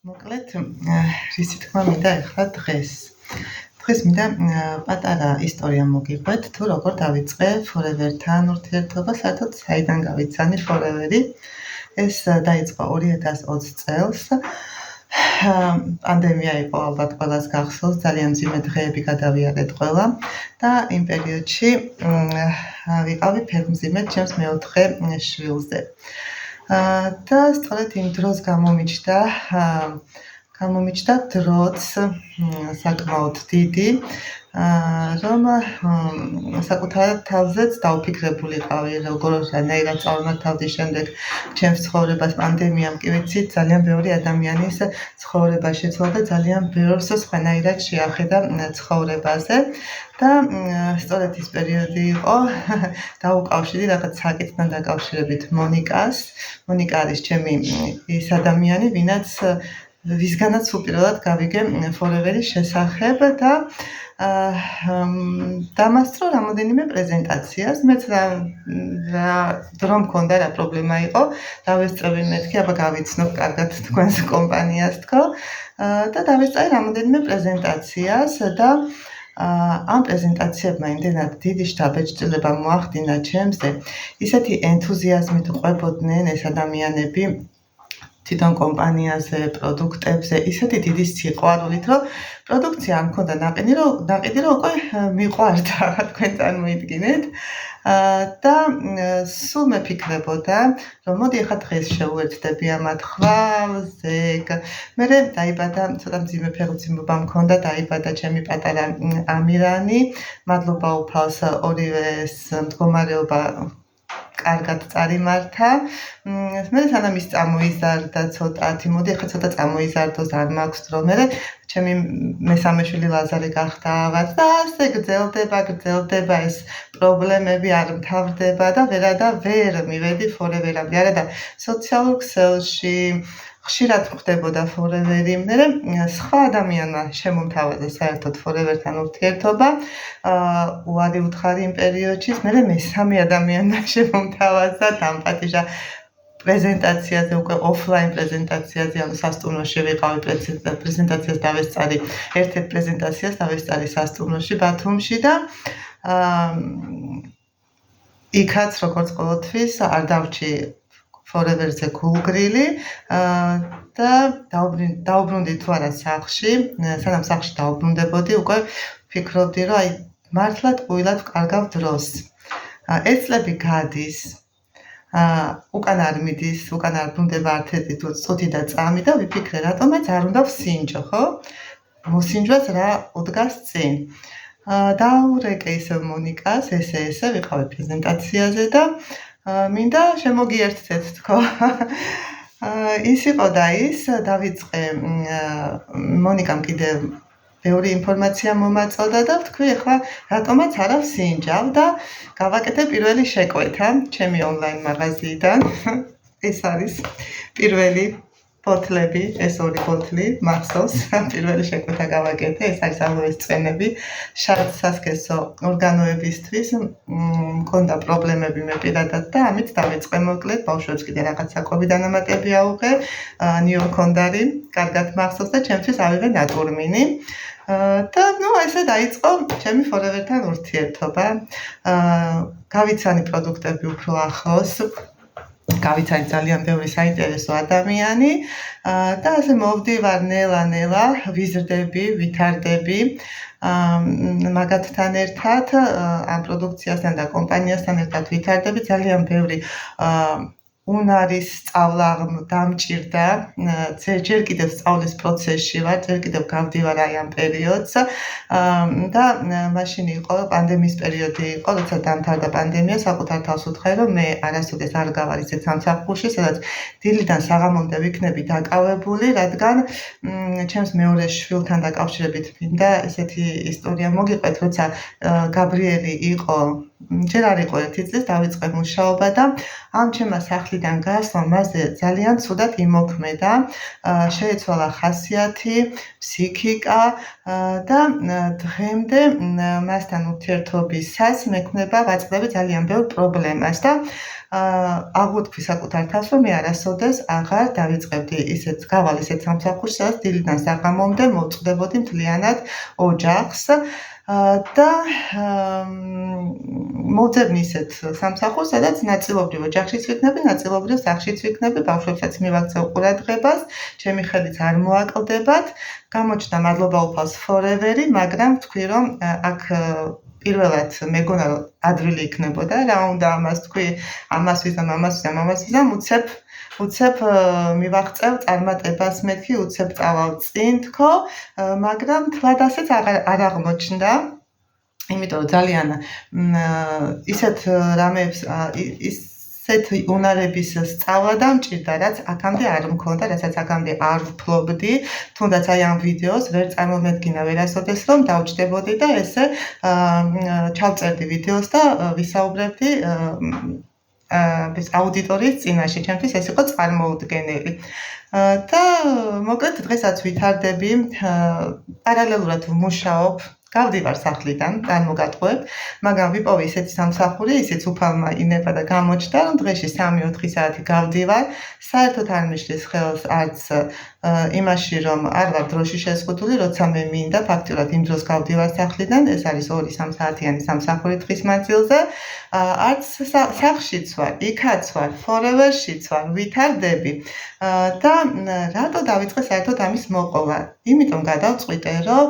მოკლედ, რისი თქმა მინდა ეხლა დღეს. დღეს მინდა პატარა ისტორია მოგიყვეთ, თუ როგორ დავიწყე Forever-თან ურთიერთობა, საერთოდ საიდან გავიცანი Forever-ი. ეს დაიწყო 2020 წელს. პანდემია იყო, ალბათ ყველას გახსოვს, ძალიან მძიმე დღეები გადავიარეთ ყველა და იმ პერიოდში ვიყავი ფერმზიმედ ჩემს მეოთხე შვილზე. და სწორედ იმ დროს გამომიჩნდა დროც საკმაოდ დიდი, რომ საკუთარ თავზეც დავფიქრებულიყავი, როგორღანაირად წავიმართავდი შემდეგ ჩემს ცხოვრებას. პანდემიამ კი ვიცით, ძალიან ბევრი ადამიანის ცხოვრება შეცვალა და ძალიან ბევრს სხვანაირად შეახედა ცხოვრებაზე. და სწორედ ის პერიოდი იყო, დავუკავშირდი რაღაც საკითხთან დაკავშირებით მონიკას. მონიკა არის ჩემი ის ადამიანი, ვისგანაც უპირველად გავიგე Forever-ის შესახებ და დამასწრო რამოდენიმე პრეზენტაციას. მეც დრო მქონდა, რა პრობლემა იყო, დავესწრები მეთქი, აბა გავიცნობ კარგად თქვენს კომპანიას თქო და დავესწრე რამოდენიმე პრეზენტაციას და ამ პრეზენტაციებმა იმდენად დიდი შთაბეჭდილება მოახდინა ჩემზე, ისეთი ენთუზიაზმით ყვებოდნენ ეს ადამიანები თვითონ კომპანიაზე, პროდუქტებზე, ისეთი დიდი სიყვარულით, რომ პროდუქცია არ მქონდა ნაყიდი, რომ უკვე მიყვარდა, თქვენ წარმოიდგინეთ. და სულ მეფიქრებოდა, რომ მოდი ახლა დღეს შევუერთდები ამათ ხვალზე. მერე დაიბადა, ცოტა მძიმე ფეხმძიმობა მქონდა, დაიბადა ჩემი პატარა ამირანი. მადლობა უფალს, ორივეს მდგომარეობა კარგად წარიმართა. მერე სანამ ის წამოიზარდა ცოტათი, მოდი ახლა ცოტა წამოიზარდოს, არ მაქვს დრო. მერე ჩემი მესამე შვილი ლაზარე გახდა ავად და ასე გრძელდება ეს პრობლემები არ მთავრდება და ვერ მივედი Forever-ამდე. არა და სოციალურ ქსელში ხშირად ხდებოდა Forever-ი. მერე სხვა ადამიანმა შემომთავაზა საერთოდ Forever-თან ურთიერთობა. უარი უთხარი იმ პერიოდში. მერე მესამე ადამიანმა შემომთავაზა, დამპატიჟა პრეზენტაციაზე, უკვე ოფლაინ პრეზენტაციაზე, ანუ სასტუმროში ვიყავი, პრეზენტაციას დავესწარი, ერთ-ერთ პრეზენტაციას დავესწარი სასტუმროში ბათუმში და იქაც როგორც ყოველთვის არ დავჭი Forever-ზე გულგრილი და დაუბრუნდი თუ არა სახლში. სანამ სახლში დაუბრუნდებოდი, უკვე ფიქრობდი, რომ აი მართლა ტყუილად ვკარგავ დროს. ეს წლები გადის, უკან არ მიდის, უკან არ ბრუნდება ერთ-ერთი წუთი და წამი და ვიფიქრე, რატომაც არ უნდა ვსინჯო, ხო? მოსინჯვას რა უდგას წინ. დაურეკე ისევ მონიკას, ესე ვიყავი პრეზენტაციაზე და მინდა შემოგიერთდეთ, თქო. ის იყო და ის დავიწყე მონიკამ კიდევ ბევრი ინფორმაცია მომაწოდა და ვთქვი, ახლა რატომაც არა ვსინჯავ და გავაკეთე პირველი შეკვეთა ჩემი ონლაინ მაღაზიიდან. ეს არის პირველი ბოთლები, ეს ორი ბოთლი მახსოვს, პირველი შეკვეთა გავაკეთე, ეს არის ალოეს წვენები, შარდ სასქესო ორგანოებისთვის. მქონდა პრობლემები მე პირადად და ამით დავიწყე მოკლედ, ბავშვებს კიდე რაღაც საკვები დანამატები აუღე, ნიუ-კონდარი, კარგად მახსოვს და ჩემთვის ავიღე ნატურმინი. და ესე დაიწყო ჩემი Forever-თან ურთიერთობა. გავიცანი პროდუქტები უფრო ახლოს, გავიცანი ძალიან ბევრი საინტერესო ადამიანი და ასე მოვდივარ ნელა-ნელა, ვიზრდები, ვითარდები მაგათთან ერთად, ამ პროდუქციასთან და კომპანიასთან ერთად ვითარდები. ძალიან ბევრი უნარის სწავლა დამჭირდა, ჯერ კიდევ სწავლის პროცესში ვარ, ჯერ კიდევ გავდივარ აი ამ პერიოდს და მაშინ იყო პანდემიის პერიოდი იყო, როცა დამთავრდა პანდემია, საკუთარ თავს ვუთხარი, რომ მე არასოდეს არ გავარ ისეთ სამსახურში, სადაც დილიდან საღამომდე ვიქნები დაკავებული, რადგან ჩემს მეორე შვილთან დაკავშირებით მინდა ესეთი ისტორია მოგიყვეთ, როცა გაბრიელი იყო ჯერ არ იყო 1 წლის დავიწყე მუშაობა და ამ ჩემმა სახლიდან გასვლა მასზე ძალიან ცუდად იმოქმედა, შეეცვალა ხასიათი, ფსიქიკა და დღემდე მასთან ურთიერთობისას მექმნება ვაწყდები ძალიან ბევრ პრობლემას და აღვთქვი საკუთარ თავს, რომ მე არასოდეს აღარ დავიწყებდი ისეთ გავალ ისეთ სამსახურს, სადაც დილიდან საღამომდე მოვწყდებოდი მთლიანად ოჯახს და მოვძებნი ისეთ სამსახურს, სადაც ნაწილობრივ ოჯახშიც ვიქნები, ნაწილობრივ სახლშიც ვიქნები, ბავშვებსაც მივაქცევ ყურადღებას, ჩემი ხელიც არ მოაკლდებათ. გამოჩნდა მადლობა უფალს forever-ი, მაგრამ ვთქვი, რომ აქ პირველად მეგონა რომ ადვილი იქნებოდა, რა უნდა ამას თქვი, ამას ვიზამ, უცებ მივაღწევ წარმატებას მეთქი, უცებ წავალ წინ თქო, მაგრამ თლად ასეც არ აღმოჩნდა, იმიტომ რომ ძალიან ისეთ რამეებს ისეთ უნარების სწავლა და მჭირდა, რაც აქამდე არ მქონდა, რასაც აქამდე არ ვფლობდი, თუნდაც აი ამ ვიდეოს ვერ წარმომედგინა ვერასოდეს, რომ დავჭდებოდი და ესე ჩავწერდი ვიდეოს და ვისაუბრებდი აუდიტორიის წინაშე, ჩემთვის ეს იყო წარმოუდგენელი. და მოკლედ დღესაც ვითარდები, პარალელურად ვმუშაობ, გავდივარ სახლიდან, წარმოგატყუებ, მაგრამ ვიპოვე ისეთი სამსახური, ისიც უფალმა ინება და გამოჩნდა, რომ დღეში 3-4 საათი გავდივარ, საერთოდ არ მიშლის ხელს არც იმაში, რომ არ ვარ დროში შეზღუდული, როცა მე მინდა, ფაქტურად იმ დროს გავდივარ სახლიდან, ეს არის 2-3 საათიანი სამსახური დღის მანძილზე, არც სახლშიც ვარ, იქაც ვარ, forever-შიც ვარ, ვითარდები და რატო დავიწყე საერთოდ ამის მოყოლა? იმიტომ გადავწყვიტე, რომ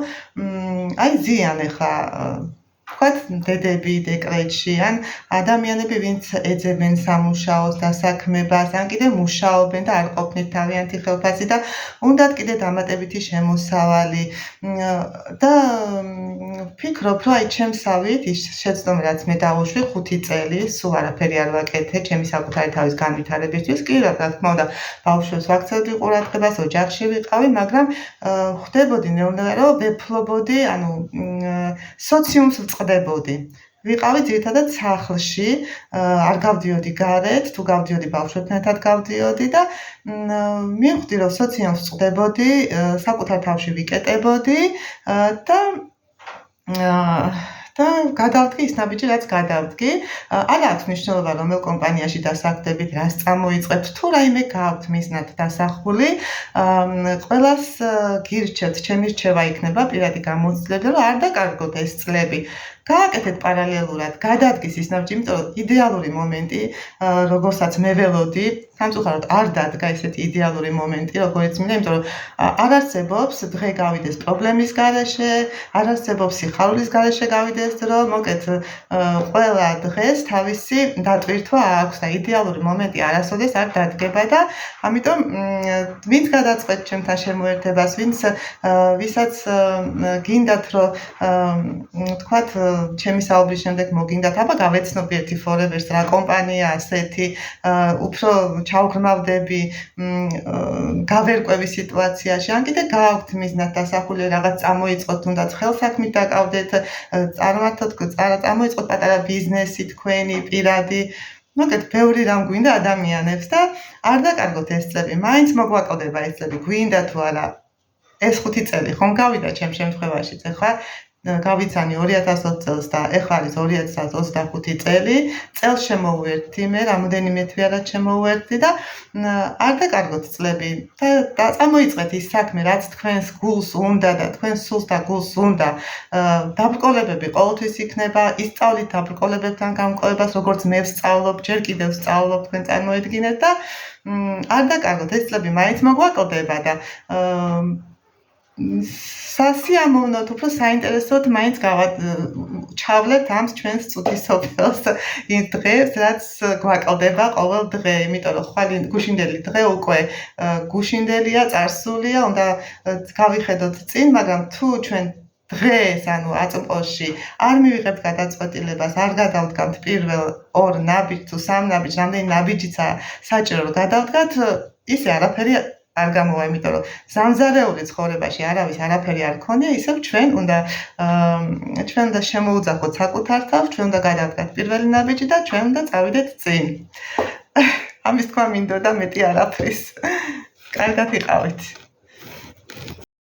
აი ზიან ახლა ვთქვათ დედები დეკრეტში ან ადამიანები ვინც ეძებენ სამუშაოს დასაქმებას ან კიდე მუშაობენ და არ ყოფნით თავიანთი ხელფასი და უნდათ კიდე დამატებითი შემოსავალი და ვფიქრობ რომ აი ჩემსავით ის შეცდომა რაც მე დავუშვი 5 წელი სულ არაფერი არ ვაკეთე ჩემი საკუთარი თავის განვითარებისთვის კი რა თქმა უნდა ბავშვებს ვაქცევდი ყურადღებას ოჯახში ვიყავი მაგრამ ხვდებოდი ნელ-ნელა რომ ვეფლობოდი ანუ სოციუმს ვწყდებოდი. ვიყავი ძირითადად სახლში, არ გავდიოდი გარეთ, თუ გავდიოდი ბავშვებთან ერთად გავდიოდი და მივხვდი რომ სოციუმს ვწყდებოდი, საკუთარ თავში ვიკეტებოდი და გადავდგი ის ნაბიჯი, რაც გადავდგი. არ აქვს მნიშვნელობა, რომელ კომპანიაში დასაქმდებით, რას წამოიწყებთ, თუ რაიმე გაქვთ მიზნად დასახული. ყველას გირჩევთ, ჩემი რჩევა იქნება პირადი გამოცდილება, რომ არ დაკარგოთ ეს წლები. გააკეთეთ პარალელურად, გადადგის ის ნაბიჯი, იმიტომ რომ იდეალური მომენტი, როგორცაც მე ველოდი, სამწუხაროდ არ დადგა ესეთი იდეალური მომენტი, როგორც მინდა, იმიტომ რომ არ არსებობს დღე გავიდეს პრობლემის გარეშე, არ არსებობს სიხარულის გარეშე გავიდეს დრო, მოკლედ ყველა დღეს თავისი დატვირთვა აქვს და იდეალური მომენტი არასოდეს არ დადგება და ამიტომ ვინც გადაწყეთ ჩემთან შემოერთებას, ვისაც გინდათ რომ თქვათ ჩემი საუბრის შემდეგ მოგინდათ, აბა გავეცნობი ერთი forever-ს რა კომპანია ასეთი, უფრო ჩავგრმავდები, გავერკვევი სიტუაციაში, ან კიდე გააქვთ მიზნად დასახული რაღაც წამოიწყოთ, თუნდაც ხელსაქმით დაკავდეთ, წამოიწყოთ პატარა ბიზნესი თქვენი პირადი, მოკლედ ბევრი რამ გვინდა ადამიანებს და არ დაკარგოთ ეს წლები, მაინც მოგვაკლდება ეს წლები, გვინდა თუ არა ეს 5 წელი ხომ გავიდა ჩემ შემთხვევაშიც, ახლა გავიცანი 2020 წელს და ეხლა არის 2025 წელი, წელს შემოვერთდი მე, რამოდენიმე თვეად შემოვერთდი და არ დაკარგოთ წლები და წამოიწყეთ ის საქმე, რაც თქვენს გულს უნდა და თქვენს სულს და გულს უნდა. დაბრკოლებები ყოველთვის იქნება, ისწავლით დაბრკოლებებთან გამკოებას, როგორც მე ვსწავლობ, ჯერ კიდევ ვსწავლობ, თქვენ წარმოედგინეთ და არ დაკარგოთ ეს წლები, მაინც მოგვაკლდება და სასიამოვნოდ, უფრო საინტერესოდ მაინც ჩავლებთ ამ ჩვენს წუთისოფელს იმ დღეს, რაც გვაკლდება ყოველ დღე, იმიტომ რომ ხვალ გუშინდელი დღე უკვე გუშინდელია, წარსულია, უნდა გავიხედოთ წინ, მაგრამ თუ ჩვენ დღეს, ანუ აწმყოში არ მივიღებთ გადაწყვეტილებას, არ გადავდგამთ პირველ 2 ნაბიჯს თუ 3 ნაბიჯს, რამდენი ნაბიჯიცა საჭირო რომ გადავდგათ, ისე არაფერი არ გამოვა, იმიტომ რომ ზანზარეული ცხოვრებაში არავის არაფერი არ ქონია, ისევ ჩვენ უნდა შემოუძახოთ საკუთარ თავს, ჩვენ უნდა გადავდგათ პირველი ნაბიჯი და ჩვენ უნდა წავიდეთ წინ. ამის თქვა მინდოდა მეტი არაფრის. კარგად იყავით.